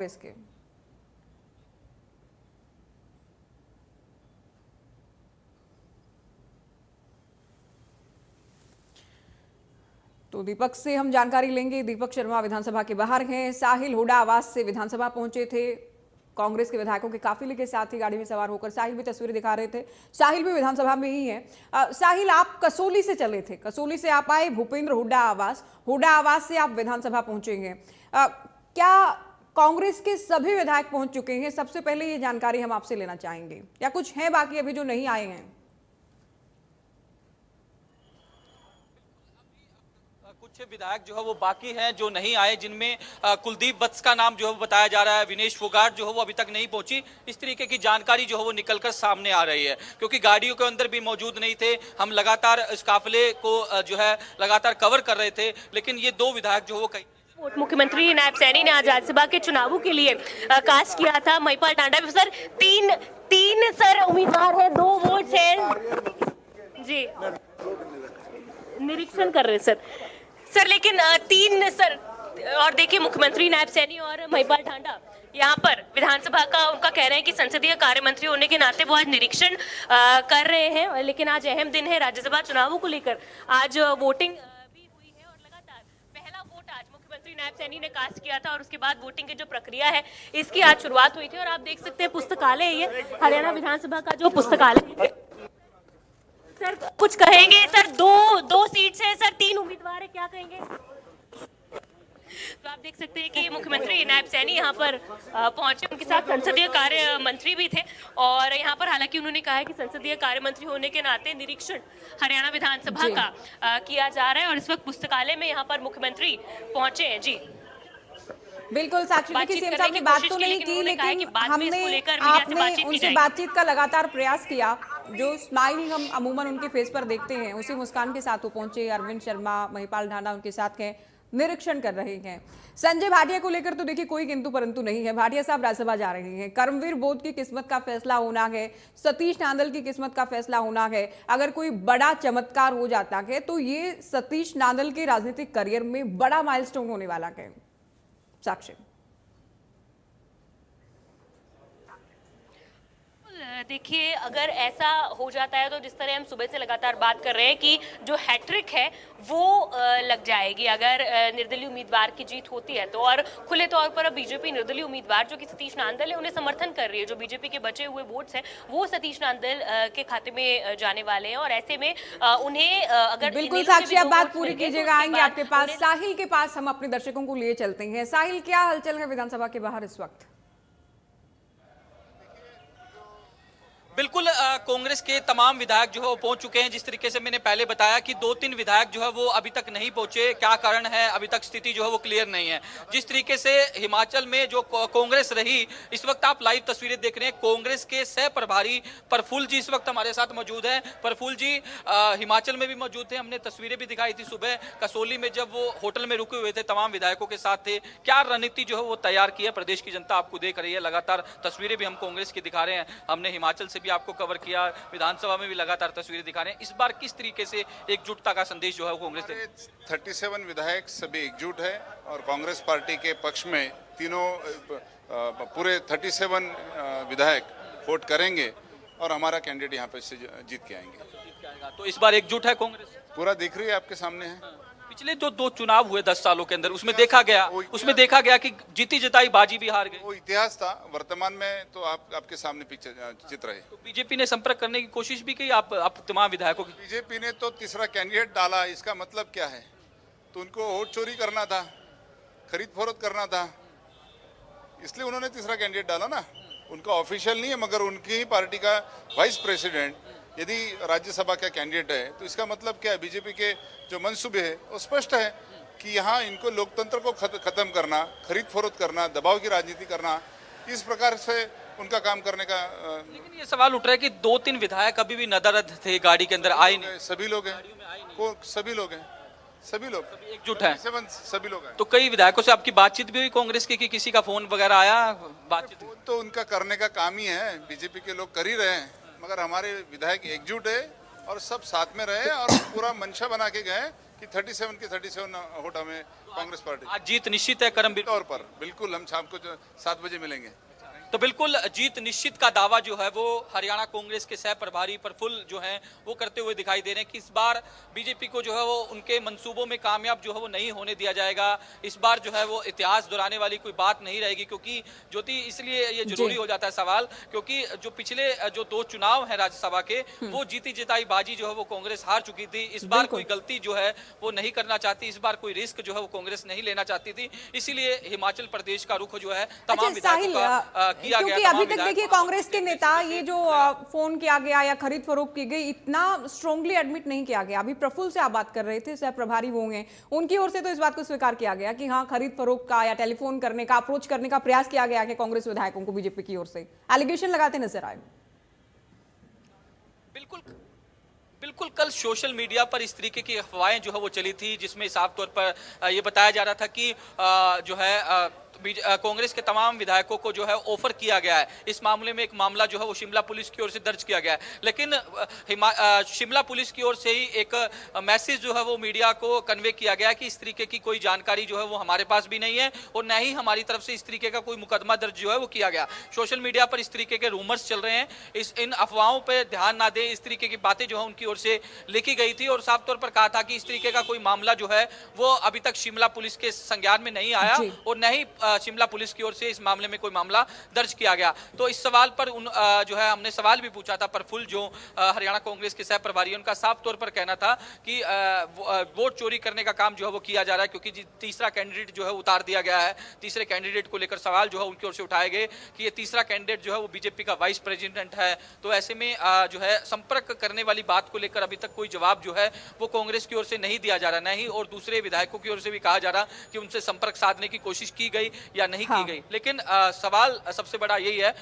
इसके। तो दीपक से हम जानकारी लेंगे। दीपक शर्मा विधानसभा के बाहर हैं। साहिल हुड्डा आवास से विधानसभा पहुंचे थे। कांग्रेस के विधायकों के काफिले के साथ ही गाड़ी में सवार होकर साहिल भी तस्वीरें दिखा रहे थे। साहिल भी विधानसभा में ही है। साहिल, आप कसौली से चले थे, कसौली से आप आए भूपेंद्र हुड्डा आवास से आप विधानसभा पहुंचेंगे। क्या कांग्रेस के सभी विधायक पहुंच चुके हैं? सबसे पहले ये जानकारी हम आपसे लेना चाहेंगे, या कुछ हैं बाकी अभी जो नहीं आए हैं? कुछ विधायक जो है वो बाकी हैं जो नहीं आए, जिनमें कुलदीप वत्स का नाम जो है वो बताया जा रहा है। विनेश फोगाट जो है वो अभी तक नहीं पहुंची। इस तरीके की जानकारी जो है वो निकलकर सामने आ रही है, क्योंकि गाड़ियों के अंदर भी मौजूद नहीं थे। हम लगातार इस काफिले को जो है लगातार कवर कर रहे थे, लेकिन ये दो विधायक जो है वो कहीं मुख्यमंत्री नायब सैनी ने आज राज्यसभा के चुनावों के लिए कास्ट किया था। महिपाल टांडा भी सर तीन सर उम्मीदवार है, 2 वोट है जी, निरीक्षण कर रहे सर, लेकिन 3 सर, और देखिए मुख्यमंत्री नायब सैनी और महिपाल टांडा यहाँ पर विधानसभा का उनका कह रहे हैं कि संसदीय कार्य मंत्री होने के नाते वो आज निरीक्षण कर रहे हैं। लेकिन आज अहम दिन है राज्यसभा चुनावों को लेकर। आज वोटिंग भी हुई है और लगातार पहला वोट आज मुख्यमंत्री नायब सैनी ने कास्ट किया था और उसके बाद वोटिंग की जो प्रक्रिया है इसकी आज शुरुआत हुई थी। और आप देख सकते हैं पुस्तकालय, ये हरियाणा विधानसभा का जो पुस्तकालय है। सर कुछ कहेंगे? सर दो सीट्स है सर, 3 उम्मीदवार है, क्या कहेंगे? तो आप देख सकते हैं कि मुख्यमंत्री नायब सैनी यहाँ पर पहुंचे, उनके साथ संसदीय कार्य मंत्री भी थे। और यहाँ पर हालांकि उन्होंने कहा है कि संसदीय कार्य मंत्री होने के नाते निरीक्षण हरियाणा विधानसभा का किया जा रहा है। और इस वक्त पुस्तकालय में यहाँ पर मुख्यमंत्री पहुंचे हैं जी। बिल्कुल साक्षी, सीएम साहब ने बात तो नहीं की, लेकिन आपने उनसे बातचीत का लगातार प्रयास किया। जो स्माइल हम अमूमन उनके फेस पर देखते हैं, उसी मुस्कान के साथ वो पहुंचे। अरविंद शर्मा, महिपाल टांडा उनके साथ हैं, निरीक्षण कर रहे हैं। संजय भाटिया को लेकर तो देखिए कोई किंतु परंतु नहीं है। भाटिया साहब राज्यसभा जा रहे हैं। कर्मवीर बोध की किस्मत का फैसला होना है, सतीश नांदल की किस्मत का फैसला होना है। अगर कोई बड़ा चमत्कार हो जाता है तो ये सतीश नांदल के राजनीतिक करियर में बड़ा माइलस्टोन होने वाला है। साक्षी, देखिए अगर ऐसा हो जाता है तो जिस तरह हम सुबह से लगातार बात कर रहे हैं कि जो हैट्रिक है वो लग जाएगी अगर निर्दलीय उम्मीदवार की जीत होती है तो। और खुले तौर पर अब बीजेपी निर्दलीय उम्मीदवार जो कि सतीश नांदल है उन्हें समर्थन कर रही है। जो बीजेपी के बचे हुए वोट्स हैं वो सतीश नांदल के खाते में जाने वाले हैं। और ऐसे में उन्हें अगर बिल्कुल साक्षी, आप बात पूरी कीजिएगा, आएंगे आपके पास। साहिल के पास हम अपने दर्शकों को लिए चलते हैं। साहिल, क्या हलचल है विधानसभा के बाहर इस वक्त? बिल्कुल कांग्रेस के तमाम विधायक जो है वो पहुंच चुके हैं। जिस तरीके से मैंने पहले बताया कि 2-3 विधायक जो है वो अभी तक नहीं पहुंचे। क्या कारण है, अभी तक स्थिति जो है वो क्लियर नहीं है। जिस तरीके से हिमाचल में जो कांग्रेस रही, इस वक्त आप लाइव तस्वीरें देख रहे हैं। कांग्रेस के सह प्रभारी प्रफुल्ल जी इस वक्त हमारे साथ मौजूद हैं। प्रफुल्ल जी हिमाचल में भी मौजूद थे, हमने तस्वीरें भी दिखाई थी सुबह कसौली में जब वो होटल में रुके हुए थे, तमाम विधायकों के साथ थे। क्या रणनीति जो है वो तैयार की है? प्रदेश की जनता आपको देख रही है, लगातार तस्वीरें भी हम कांग्रेस की दिखा रहे हैं। हमने हिमाचल से भी आपको कवर किया, विधानसभा में भी लगातार तस्वीरें दिखा रहे हैं। इस बार किस तरीके से एकजुटता का संदेश जो है कांग्रेस ने? 37 विधायक सभी एकजुट है और कांग्रेस पार्टी के पक्ष में तीनों पूरे 37 विधायक वोट करेंगे और हमारा कैंडिडेट यहाँ पे से जीत के आएंगे। तो इस बार एकजुट है कांग्रेस? पूरा दिख रही है, आपके सामने है। पिछले जो 2 चुनाव हुए 10 सालों के अंदर उसमें देखा गया कि जीती जिताई बाजी भी हार गई। वो इतिहास था, वर्तमान में तो आपके सामने पिक्चर चित्र है। तो बीजेपी ने संपर्क करने की कोशिश भी की आप तमाम विधायकों की? बीजेपी ने तो तीसरा कैंडिडेट डाला, इसका मतलब क्या है? तो उनको वोट चोरी करना था, खरीद फरोख्त करना था, इसलिए उन्होंने तीसरा कैंडिडेट डाला ना। उनका ऑफिशियल नहीं है, मगर उनकी ही पार्टी का वाइस प्रेसिडेंट यदि राज्यसभा का कैंडिडेट है तो इसका मतलब क्या है? बीजेपी के जो मंसूबे है वो स्पष्ट है कि यहाँ इनको लोकतंत्र को खत्म करना, खरीद फरोख्त करना, दबाव की राजनीति करना, इस प्रकार से उनका काम करने का। लेकिन ये सवाल उठ रहा है कि 2-3 विधायक अभी भी नदारद थे, गाड़ी के अंदर आए नहीं। सभी लोग हैं, सभी लोग एकजुट हैं, सभी लोग हैं। तो कई विधायकों से आपकी बातचीत भी हुई कांग्रेस की कि किसी का फोन वगैरह आया? बातचीत तो उनका करने का काम ही है, बीजेपी के लोग कर ही रहे हैं, मगर हमारे विधायक एकजुट है और सब साथ में रहे और पूरा मंशा बना के गए कि 37 के 37 वोट हमें कांग्रेस पार्टी आज जीत निश्चित है करमबीर तौर पर। बिल्कुल, हम शाम को 7 बजे मिलेंगे। तो बिल्कुल जीत निश्चित का दावा जो है वो हरियाणा कांग्रेस के सह प्रभारी प्रफुल्ल जो हैं वो करते हुए दिखाई दे रहे हैं कि इस बार बीजेपी को जो है वो उनके मंसूबों में कामयाब जो है वो नहीं होने दिया जाएगा। इस बार जो है वो इतिहास दोहराने वाली कोई बात नहीं रहेगी, क्योंकि ज्योति इसलिए ये जरूरी हो जाता है सवाल, क्योंकि जो पिछले जो 2 चुनाव हैं राज्यसभा के वो जीती जिताई बाजी जो है वो कांग्रेस हार चुकी थी। इस बार कोई गलती जो है वो नहीं करना चाहती, इस बार कोई रिस्क जो है वो कांग्रेस नहीं लेना चाहती थी, इसीलिए हिमाचल प्रदेश का रुख जो है तमाम विधायकों का किया गया। क्योंकि अभी तक देखिए कांग्रेस के नेता ये जो फोन किया गया या खरीद फरोख्त की गई इतना स्ट्रांगली एडमिट नहीं किया गया। अभी प्रफुल्ल से आप बात कर रहे थे, सह प्रभारी वो हैं, उनकी ओर से तो इस बात को स्वीकार किया गया कि हाँ खरीद फरोख्त का या टेलीफोन करने का अप्रोच करने का प्रयास किया गया कि कांग्रेस विधायकों को बीजेपी की ओर से एलिगेशन लगाते नजर आए। बिल्कुल कल सोशल मीडिया पर इस तरीके की अफवाहें जो है वो चली थी, जिसमें साफ तौर पर ये बताया जा रहा था कि जो है कांग्रेस के तमाम विधायकों को जो है ऑफर किया गया है। इस मामले में एक मामला जो है वो शिमला पुलिस की ओर से दर्ज किया गया है, लेकिन शिमला पुलिस की ओर से ही एक मैसेज जो है वो मीडिया को कन्वे किया गया कि इस तरीके की कोई जानकारी जो है वो हमारे पास भी नहीं है और न ही हमारी तरफ से इस तरीके का कोई मुकदमा दर्ज जो है वो किया गया। सोशल मीडिया पर इस तरीके के रूमर्स चल रहे हैं, इन अफवाहों पर ध्यान ना दें। इस तरीके की बातें जो है उनकी ओर से लिखी गई थी और साफ तौर पर कहा था कि इस तरीके का कोई मामला जो है वो अभी तक शिमला पुलिस के संज्ञान में नहीं आया और न ही शिमला पुलिस की ओर से इस मामले में कोई मामला दर्ज किया गया। तो इस सवाल पर जो है हमने सवाल भी पूछा था प्रफुल्ल जो हरियाणा कांग्रेस के सह प्रभारी, उनका साफ तौर पर कहना था कि वोट चोरी करने का काम जो है वो किया जा रहा है, क्योंकि तीसरा कैंडिडेट जो है उतार दिया गया है। तीसरे कैंडिडेट को लेकर सवाल जो है उनकी ओर से उठाए गए कि ये तीसरा कैंडिडेट जो है वो बीजेपी का वाइस प्रेसिडेंट है, तो ऐसे में जो है संपर्क करने वाली बात को लेकर अभी तक कोई जवाब जो है वो कांग्रेस की ओर से नहीं दिया जा रहा, नहीं और दूसरे विधायकों की ओर से भी कहा जा रहा कि उनसे संपर्क साधने की कोशिश की गई या नहीं की गई। लेकिन सवाल सबसे बड़ा यही है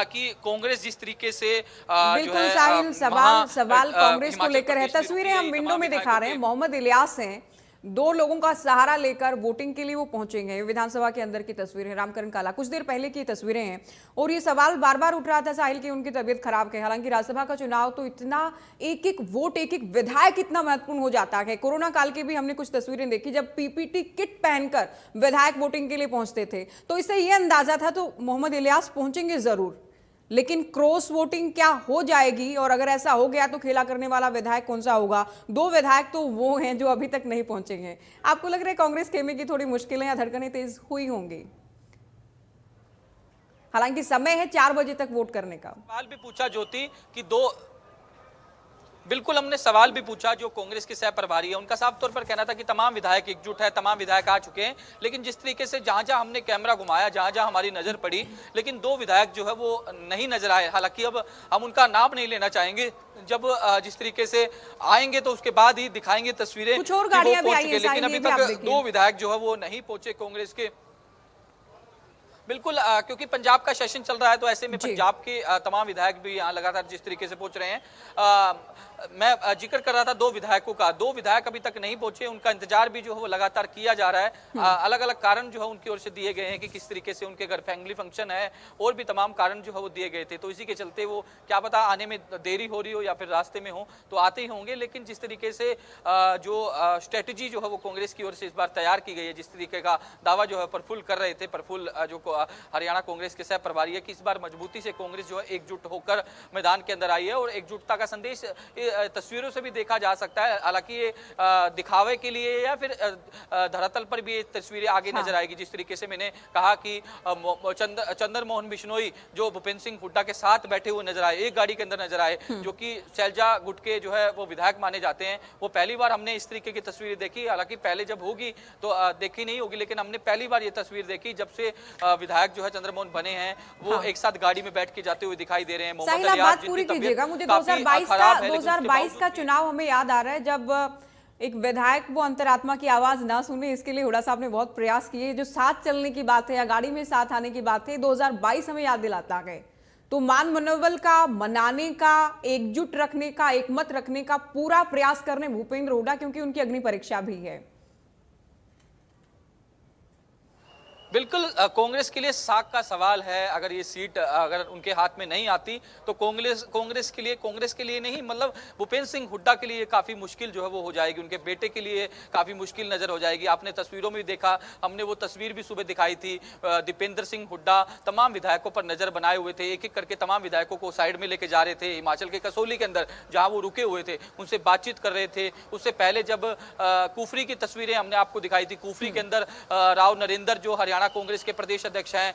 कि कांग्रेस जिस तरीके से जो है साहिल सवाल कांग्रेस को लेकर है। तस्वीरें हम विंडो में दिखा रहे हैं, मोहम्मद इलियास हैं, 2 लोगों का सहारा लेकर वोटिंग के लिए वो पहुंचेंगे। विधानसभा के अंदर की तस्वीरें, रामकरण काला कुछ देर पहले की तस्वीरें हैं और ये सवाल बार बार उठ रहा था साहिल की उनकी तबीयत खराब है। हालांकि राज्यसभा का चुनाव तो इतना एक एक वोट एक एक विधायक इतना महत्वपूर्ण हो जाता है। कोरोना काल की भी हमने कुछ तस्वीरें देखी जब पीपीटी किट पहनकर विधायक वोटिंग के लिए पहुंचते थे, तो इससे यह अंदाजा था तो मोहम्मद इलियास पहुंचेंगे जरूर, लेकिन क्रॉस वोटिंग क्या हो जाएगी और अगर ऐसा हो गया तो खेला करने वाला विधायक कौन सा होगा? 2 विधायक तो वो हैं जो अभी तक नहीं पहुंचेंगे। आपको लग रहा है कांग्रेस खेमे की थोड़ी मुश्किलें या धड़कनें तेज हुई होंगी? हालांकि समय है 4 बजे तक वोट करने का। सवाल भी पूछा ज्योति कि बिल्कुल हमने सवाल भी पूछा जो कांग्रेस के सह प्रभारी है, उनका साफ तौर पर कहना था कि तमाम विधायक एकजुट है, तमाम विधायक आ चुके हैं, लेकिन जिस तरीके से जहां जहां हमने कैमरा घुमाया, जहां जहां हमारी नजर पड़ी, लेकिन 2 विधायक जो है वो नहीं नजर आए। हालांकि अब हम उनका नाम नहीं लेना चाहेंगे, जब जिस तरीके से आएंगे तो उसके बाद ही दिखाएंगे तस्वीरें, कुछ और गाड़ियां भी आई हैं, लेकिन अभी तक 2 विधायक जो है वो नहीं पहुंचे कांग्रेस के। बिल्कुल क्योंकि पंजाब का सेशन चल रहा है तो ऐसे में पंजाब के तमाम विधायक भी यहाँ लगातार जिस तरीके से पहुंच रहे हैं। मैं जिक्र कर रहा था 2 विधायकों का, 2 विधायक अभी तक नहीं पहुंचे, उनका इंतजार भी जो है वो लगातार किया जा रहा है। अलग अलग कारण जो है उनकी ओर से दिए गए हैं कि किस तरीके से उनके घर फैमिली फंक्शन है और भी तमाम कारण जो है वो दिए गए थे, तो इसी के चलते वो क्या पता आने में देरी हो रही हो या फिर रास्ते में हो तो आते ही होंगे। लेकिन जिस तरीके से जो स्ट्रेटेजी जो है वो कांग्रेस की ओर से इस बार तैयार की गई है, जिस तरीके का दावा जो है प्रफुल्ल कर रहे थे, प्रफुल्ल जो हरियाणा कांग्रेस के सह प्रभारी है कि इस बार मजबूती से कांग्रेस जो है एकजुट होकर मैदान के अंदर आई है और एकजुटता का संदेश तस्वीरों से भी देखा जा सकता है। हालांकि ये दिखावे के लिए या फिर धरातल पर भी ये तस्वीरें आगे नजर आएगी। जिस तरीके से मैंने कहा कि चंद्र मोहन बिश्नोई जो भूपेंद्र सिंह हुड्डा के साथ बैठे हुए नजर आए, एक गाड़ी के अंदर नजर आए, जो कि शैलजा गुटके जो है वो विधायक माने जाते हैं। वो पहली बार हमने इस तरीके की तस्वीरें देखी, हालांकि पहले जब होगी तो देखी नहीं होगी, लेकिन हमने पहली बार ये तस्वीर देखी जब से विधायक जो है चंद्रमोहन बने हैं वो एक साथ गाड़ी में बैठ के जाते हुए दिखाई दे रहे हैं। बात पूरी कीजिएगा, मुझे 2022 का चुनाव हमें याद आ रहा है जब एक विधायक वो अंतरात्मा की आवाज ना सुने, इसके लिए हुड्डा साहब ने बहुत प्रयास किए। जो साथ चलने की बात है या गाड़ी में साथ आने की बात है, 2022 हमें याद दिलाता है। तो मान मनोबल का, मनाने का, एकजुट रखने का, एकमत रखने का पूरा प्रयास करने भूपेंद्र हुड्डा, क्योंकि उनकी अग्नि परीक्षा भी है। बिल्कुल कांग्रेस के लिए साख का सवाल है। अगर ये सीट अगर उनके हाथ में नहीं आती तो कांग्रेस के लिए नहीं, मतलब भूपेंद्र सिंह हुड्डा के लिए काफी मुश्किल जो है वो हो जाएगी, उनके बेटे के लिए काफी मुश्किल नजर हो जाएगी। आपने तस्वीरों में भी देखा, हमने वो तस्वीर भी सुबह दिखाई थी, दीपेंद्र सिंह हुड्डा तमाम विधायकों पर नजर बनाए हुए थे, एक एक करके तमाम विधायकों को साइड में लेके जा रहे थे। हिमाचल के कसौली के अंदर जहां वो रुके हुए थे उनसे बातचीत कर रहे थे। उससे पहले जब कुफरी की तस्वीरें हमने आपको दिखाई थी, कुफरी के अंदर राव नरेंद्र जो हरियाणा कांग्रेस के प्रदेश अध्यक्ष हैं,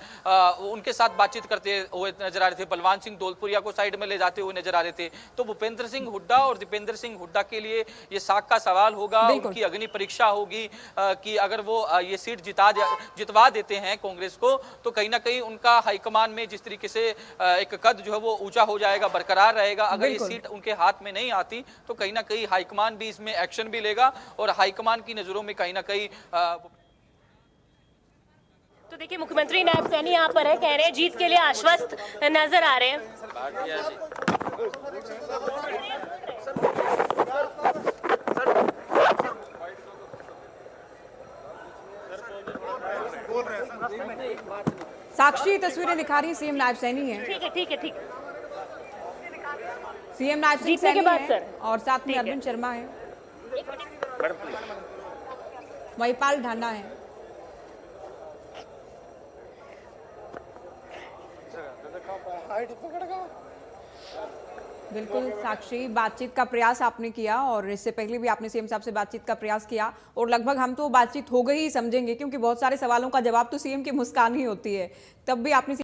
उनके साथ बातचीत करते हुए नजर आ रहे थे। बलवान सिंह धौलपुरिया को साइड में ले जाते हुए नजर आ रहे थे। तो भूपेंद्र सिंह हुड्डा और दीपेंद्र सिंह हुड्डा के लिए ये साख का सवाल होगा, उनकी अग्नि परीक्षा होगी कि अगर वो ये सीट जितवा देते हैं कांग्रेस को तो कहीं ना कहीं उनका हाईकमान में जिस तरीके से एक कद जो है वो ऊंचा हो जाएगा, बरकरार रहेगा। अगर ये सीट उनके हाथ में नहीं आती तो कहीं ना कहीं हाईकमान भी इसमें एक्शन भी लेगा और हाईकमान की नजरों में कहीं ना कहीं तो देखिए मुख्यमंत्री नायब सैनी यहाँ पर है, कह रहे हैं जीत के लिए आश्वस्त नजर आ रहे हैं। साक्षी तस्वीरें दिखा रही सीएम नायब सैनी है। ठीक है। सीएम नायब सिंह जीतने के सैनी बाद है सर। और साथ में अरविंद शर्मा है, महिपाल ढांडा है। बिल्कुल साक्षी, बातचीत का प्रयास आपने किया और इससे पहले भी आपने सीएम साहब से बातचीत का प्रयास किया और लगभग हम तो बातचीत हो गई ही समझेंगे, क्योंकि बहुत सारे सवालों का जवाब तो सीएम की मुस्कान ही होती है। तब भी आपने